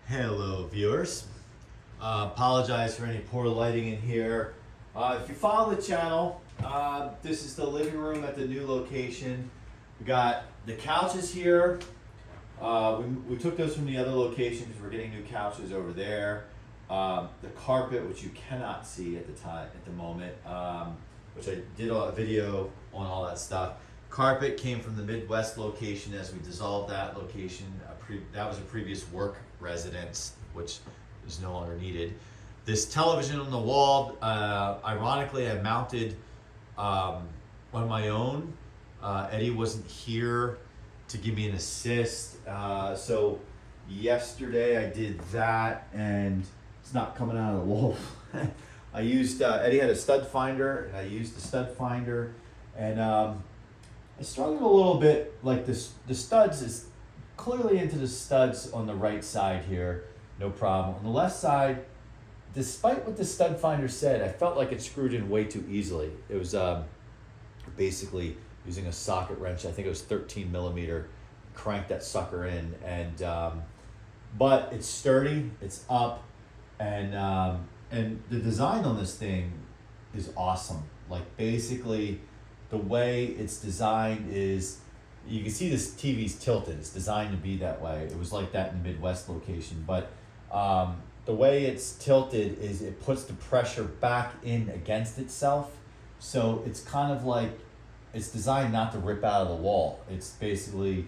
Hello viewers, apologize for any poor lighting in here. If you follow the channel, this is the living room at the new location. We got the couches here. We took those from the other location because we're getting new couches over there. The carpet, which you cannot see at the moment, which I did a video on all that stuff. Carpet came from the Midwest location as we dissolved that location. That was a previous work residence, which is no longer needed. This television on the wall, ironically, I mounted on my own. Eddie wasn't here to give me an assist. So yesterday I did that and it's not coming out of the wall. I used, Eddie had a stud finder and I used the stud finder and I struggled a little bit, like this, the studs is clearly into the studs on the right side here, no problem. On the left side, despite what the stud finder said, I felt like it screwed in way too easily. It was basically using a socket wrench, I think it was 13 millimeter, cranked that sucker in, and but it's sturdy, it's up, and the design on this thing is awesome. Like basically, the way it's designed is, you can see this TV's tilted. It's designed to be that way. It was like that in the Midwest location, but the way it's tilted is it puts the pressure back in against itself. So it's kind of like, it's designed not to rip out of the wall. It's basically,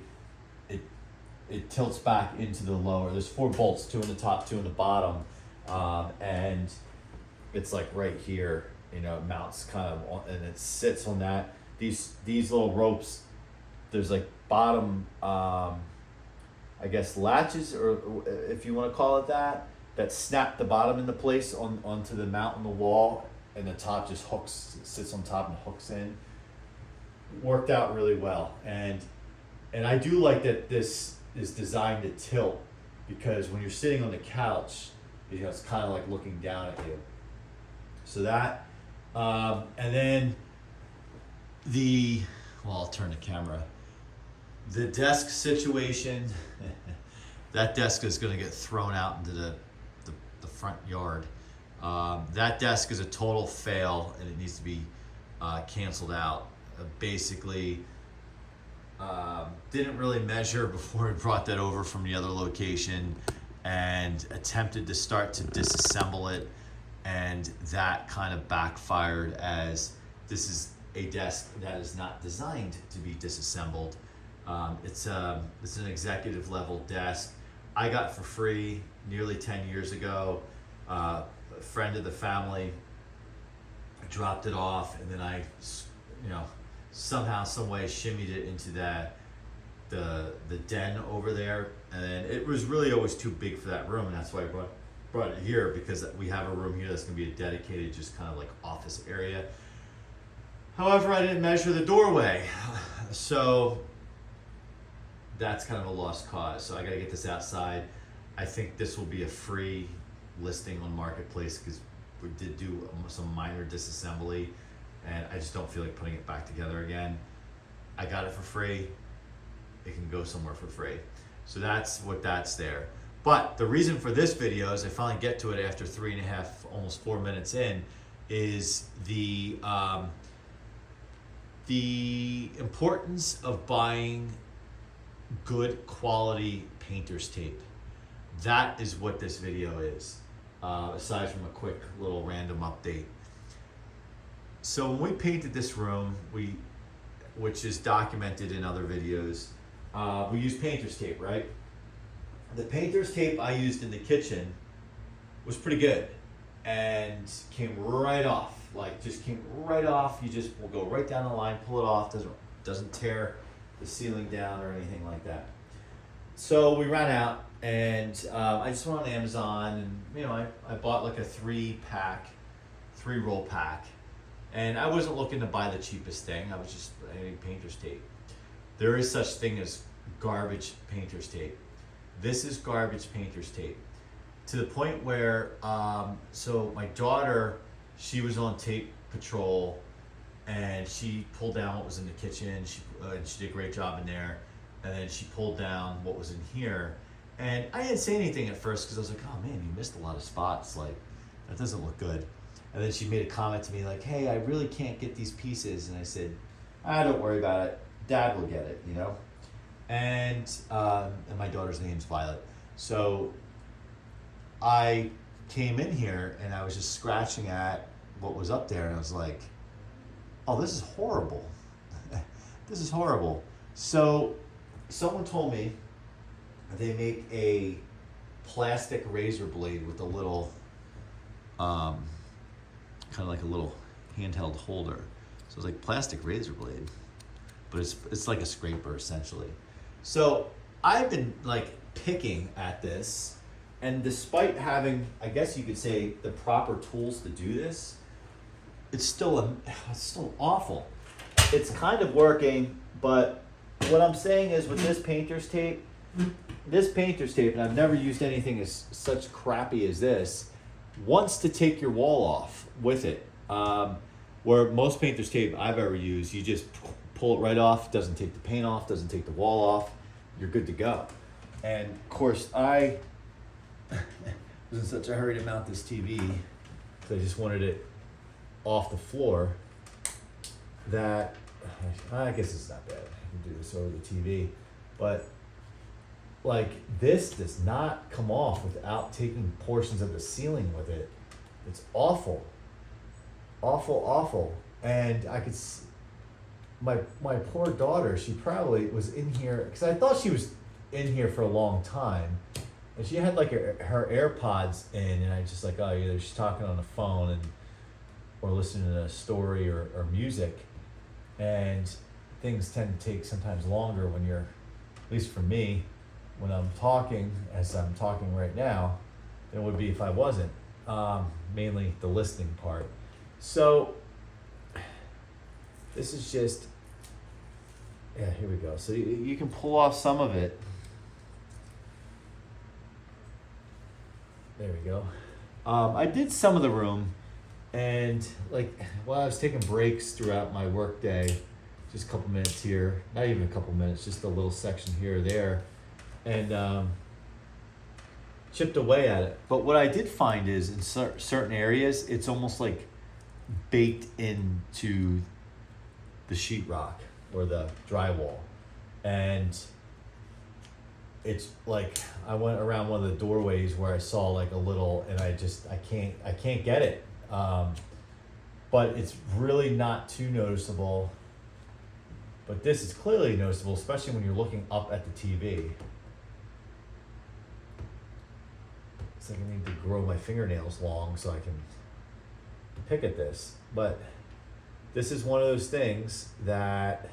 it tilts back into the lower. There's 4 bolts, 2 in the top, 2 in the bottom, and it's like right here. You know, it mounts kind of on, and it sits on that. These little ropes, there's like bottom, I guess latches, or if you want to call it that snap the bottom into place onto the mount on the wall, and the top just hooks, sits on top and hooks in. Worked out really well, and I do like that this is designed to tilt, because when you're sitting on the couch, you know, it's kind of like looking down at you. So that. And then I'll turn the camera. The desk situation, that desk is going to get thrown out into the front yard. That desk is a total fail and it needs to be canceled out. Basically, didn't really measure before we brought that over from the other location and attempted to start to disassemble it. And that kind of backfired, as this is a desk that is not designed to be disassembled. It's an executive level desk I got for free nearly 10 years ago. A friend of the family dropped it off, and then I, somehow, some way shimmied it into the den over there. And it was really always too big for that room, and that's why I brought it here, because we have a room here that's going to be a dedicated, just kind of like office area. However, I didn't measure the doorway, so that's kind of a lost cause. So I got to get this outside. I think this will be a free listing on Marketplace, because we did do some minor disassembly, and I just don't feel like putting it back together again. I got it for free. It can go somewhere for free. So that's there. But the reason for this video, is I finally get to it after 3.5, almost 4 minutes in, is the importance of buying good quality painter's tape. That is what this video is, aside from a quick little random update. So when we painted this room, which is documented in other videos, we used painter's tape, right? The painter's tape I used in the kitchen was pretty good and came right off, just came right off. You just will go right down the line, pull it off, doesn't tear the ceiling down or anything like that. So we ran out, and I just went on Amazon, and I bought like a 3-roll pack, and I wasn't looking to buy the cheapest thing. I was just needing painter's tape. There is such thing as garbage painter's tape. This is garbage painter's tape, to the point where, so my daughter, she was on tape patrol, and she pulled down what was in the kitchen. She did a great job in there, and then she pulled down what was in here, And I didn't say anything at first because I was like, oh man, you missed a lot of spots. Like, that doesn't look good. And then she made a comment to me like, hey, I really can't get these pieces. And I said, don't worry about it. Dad will get it, you know? And my daughter's name's Violet. So I came in here and I was just scratching at what was up there. And I was like, oh, this is horrible. This is horrible. So someone told me they make a plastic razor blade with a little, kind of like a little handheld holder. So it's like plastic razor blade, but it's like a scraper essentially. So I've been like picking at this, and despite having, I guess you could say, the proper tools to do this, it's still awful. It's kind of working, but what I'm saying is with this painter's tape, and I've never used anything as such crappy as this, wants to take your wall off with it. Where most painter's tape I've ever used, you just pull it right off, doesn't take the paint off, doesn't take the wall off, you're good to go. And of course I was in such a hurry to mount this TV, because I just wanted it off the floor, that, I guess it's not bad, I can do this over the TV, but like this does not come off without taking portions of the ceiling with it. It's awful. Awful. And I could see my poor daughter, she probably was in here, because I thought she was in here for a long time, and she had like her AirPods in, and I just like, oh, either she's talking on the phone or listening to a story or music, and things tend to take sometimes longer when you're, at least for me, when I'm talking, as I'm talking right now, than it would be if I wasn't, mainly the listening part. So this is just, yeah, here we go. So you can pull off some of it. There we go. I did some of the room, and like while I was taking breaks throughout my work day, just a couple minutes here, not even a couple minutes, just a little section here or there, and chipped away at it. But what I did find is in certain areas, it's almost like baked into the sheetrock or the drywall, and it's like I went around one of the doorways where I saw like a little, and I can't get it, but it's really not too noticeable. But this is clearly noticeable, especially when you're looking up at the TV. It's like I need to grow my fingernails long so I can pick at this. But this is one of those things that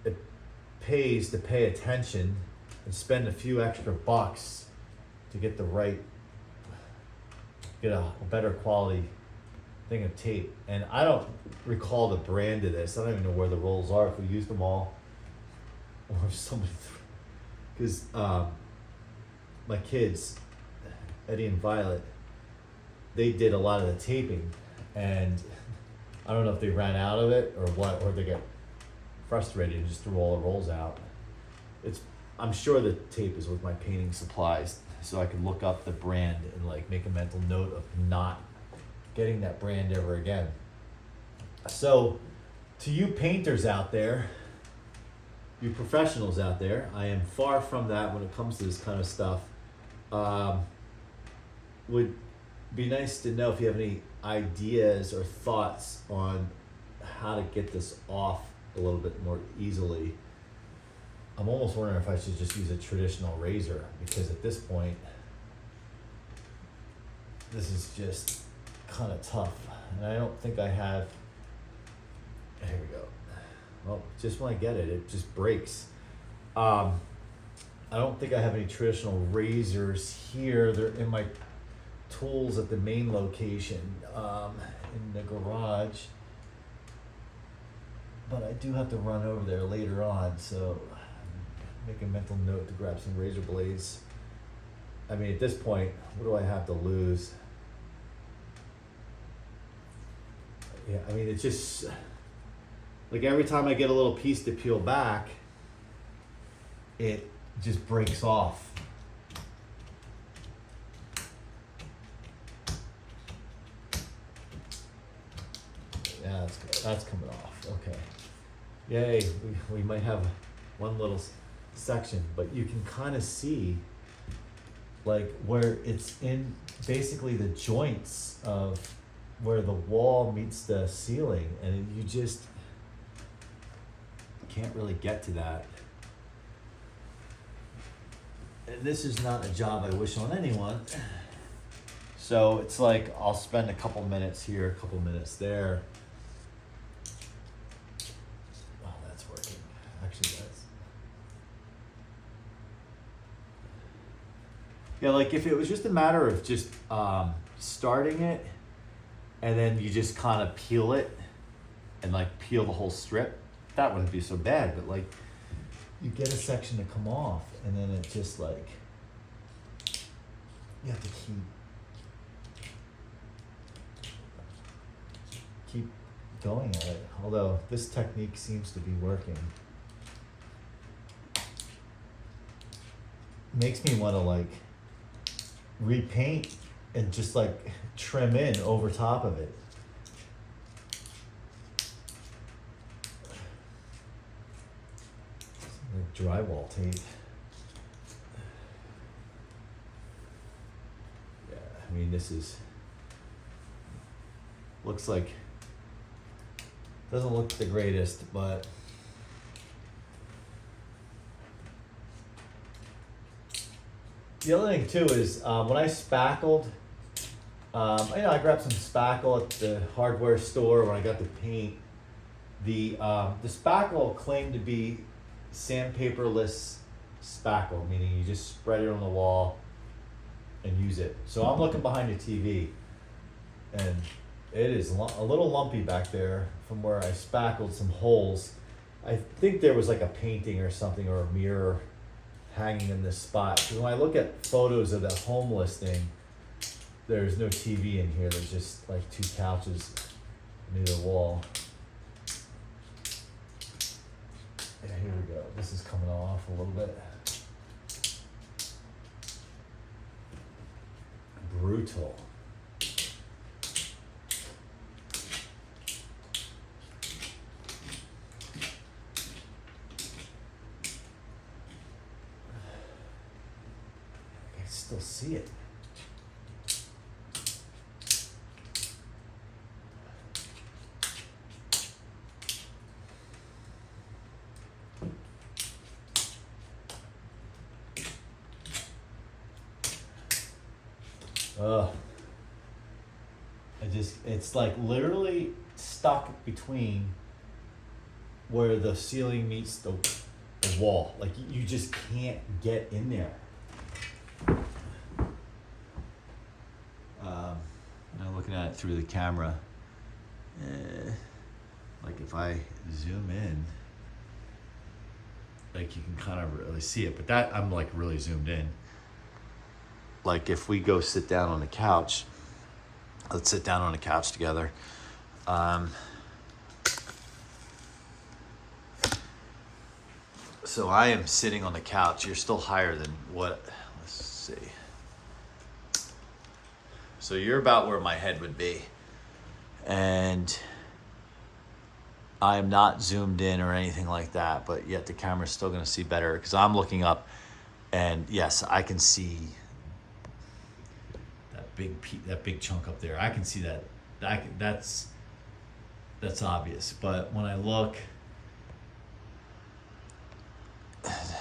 it pays to pay attention and spend a few extra bucks to get get a better quality thing of tape. And I don't recall the brand of this. I don't even know where the rolls are, if we used them all, or if somebody, because my kids, Eddie and Violet, they did a lot of the taping, and I don't know if they ran out of it or what, or they got frustrated and just threw all the rolls out. I'm sure the tape is with my painting supplies, so I can look up the brand and like make a mental note of not getting that brand ever again. So to you painters out there, you professionals out there, I am far from that when it comes to this kind of stuff. Would be nice to know if you have any ideas or thoughts on how to get this off a little bit more easily. I'm almost wondering if I should just use a traditional razor, because at this point, this is just kind of tough. And I don't think I have, here we go. Well, just when I get it, it just breaks. I don't think I have any traditional razors here. They're in my tools at the main location, in the garage. But I do have to run over there later on, so make a mental note to grab some razor blades. I mean, at this point, what do I have to lose? Yeah, I mean, it's just like every time I get a little piece to peel back, it just breaks off. Yeah, that's coming off. Okay. Yay, we might have one little section, but you can kind of see like where it's in basically the joints of where the wall meets the ceiling, and you just can't really get to that. And this is not a job I wish on anyone. So it's like I'll spend a couple minutes here, a couple minutes there. Oh, that's working. Actually, that's. Yeah, like if it was just a matter of just starting it and then you just kind of peel it and like peel the whole strip, that wouldn't be so bad. But like you get a section to come off and then it just like, you have to keep going at it. Although this technique seems to be working. Makes me want to like repaint and just like trim in over top of it. Like drywall tape. Yeah, I mean this is, looks like, doesn't look the greatest, but the other thing too is when I spackled, I grabbed some spackle at the hardware store when I got the paint. The spackle claimed to be sandpaperless spackle, meaning you just spread it on the wall and use it. So I'm looking behind the TV, and it is a little lumpy back there from where I spackled some holes. I think there was like a painting or something or a mirror hanging in this spot. Because when I look at photos of the home listing, there's no TV in here. There's just like two couches near the wall. Yeah, here we go. This is coming off a little bit. Brutal. I still see it. It's like literally stuck between where the ceiling meets the wall. Like you just can't get in there. Now looking at it through the camera, like if I zoom in, like you can kind of really see it, but that I'm like really zoomed in. Like if we go sit down on the couch, let's sit down on the couch together. So I am sitting on the couch. You're still higher than what, let's see. So you're about where my head would be. And I am not zoomed in or anything like that, but yet the camera's still gonna see better because I'm looking up, and yes, I can see that big chunk up there. I can see that. That's obvious. But when I look,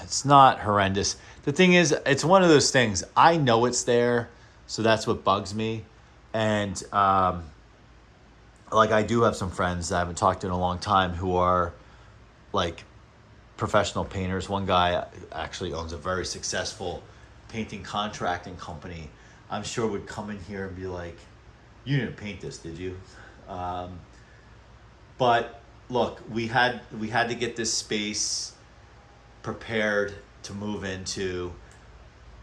it's not horrendous. The thing is, it's one of those things. I know it's there, so that's what bugs me. And like I do have some friends that I haven't talked to in a long time who are like professional painters. One guy actually owns a very successful painting contracting company. I'm sure would come in here and be like, "You didn't paint this, did you?" But look, we had to get this space prepared to move into.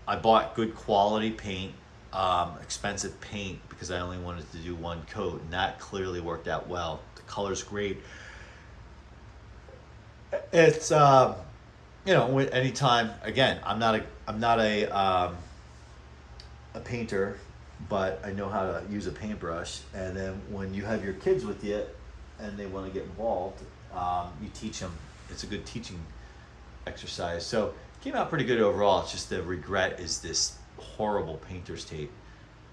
I bought good quality paint, expensive paint, because I only wanted to do one coat, and that clearly worked out well. The color's great. It's you know, anytime, again, I'm not a painter, but I know how to use a paintbrush. And then when you have your kids with you and they want to get involved, you teach them. It's a good teaching exercise. So it came out pretty good overall. It's just the regret is this horrible painter's tape.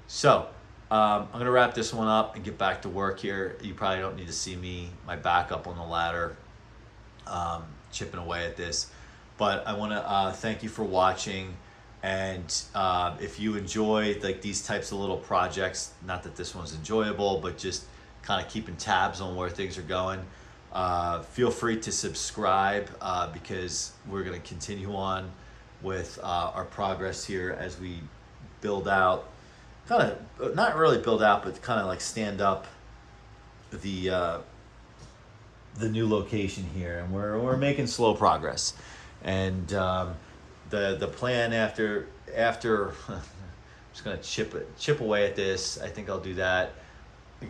So I'm going to wrap this one up and get back to work here. You probably don't need to see my back up on the ladder, chipping away at this. But I want to thank you for watching. And if you enjoy like these types of little projects, not that this one's enjoyable, but just kind of keeping tabs on where things are going, feel free to subscribe because we're going to continue on with our progress here as we build out, kind of not really build out, but kind of like stand up the new location here, and we're making slow progress. And the plan after I'm just gonna chip away at this. I think I'll do that.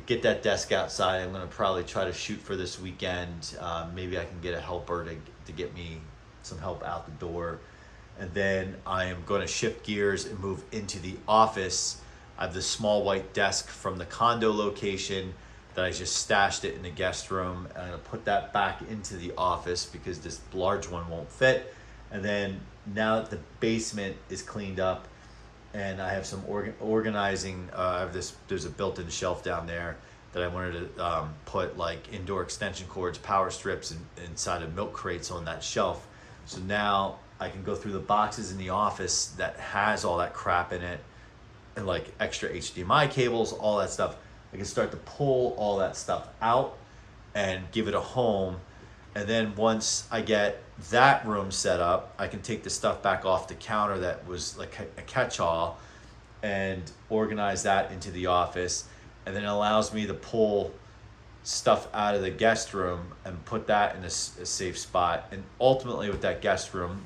Get that desk outside. I'm gonna probably try to shoot for this weekend. Maybe I can get a helper to get me some help out the door. And then I am going to shift gears and move into the office. I have this small white desk from the condo location that I just stashed it in the guest room. And I'm going to put that back into the office because this large one won't fit. And then now that the basement is cleaned up and I have some organizing, there's a built-in shelf down there that I wanted to put like indoor extension cords, power strips, inside of milk crates on that shelf. So now I can go through the boxes in the office that has all that crap in it, and like extra HDMI cables, all that stuff. I can start to pull all that stuff out and give it a home. And then once I get that room set up, I can take the stuff back off the counter that was like a catch-all and organize that into the office. And then it allows me to pull stuff out of the guest room and put that in a safe spot. And ultimately with that guest room,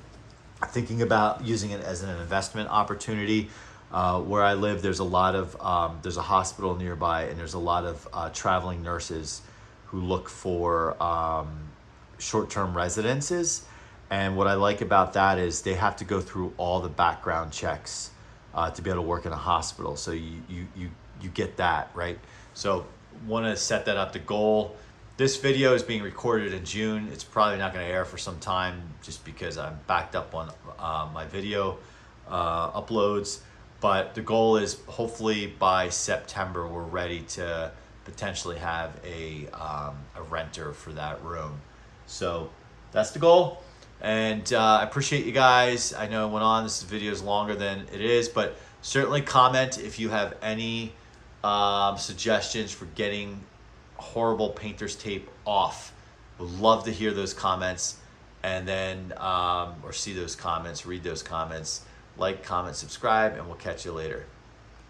thinking about using it as an investment opportunity. Where I live, there's a lot of there's a hospital nearby, and there's a lot of traveling nurses who look for short-term residences. And what I like about that is they have to go through all the background checks to be able to work in a hospital. So you get that, right? So want to set that up. The goal. This video is being recorded in June. It's probably not going to air for some time just because I'm backed up on my video uploads. But the goal is hopefully by September we're ready to potentially have a renter for that room. So that's the goal. And I appreciate you guys. I know it went on. This video is longer than it is, but certainly comment if you have any suggestions for getting horrible painter's tape off. Would love to hear those comments, and then or see those comments, read those comments. Like, comment, subscribe, and we'll catch you later.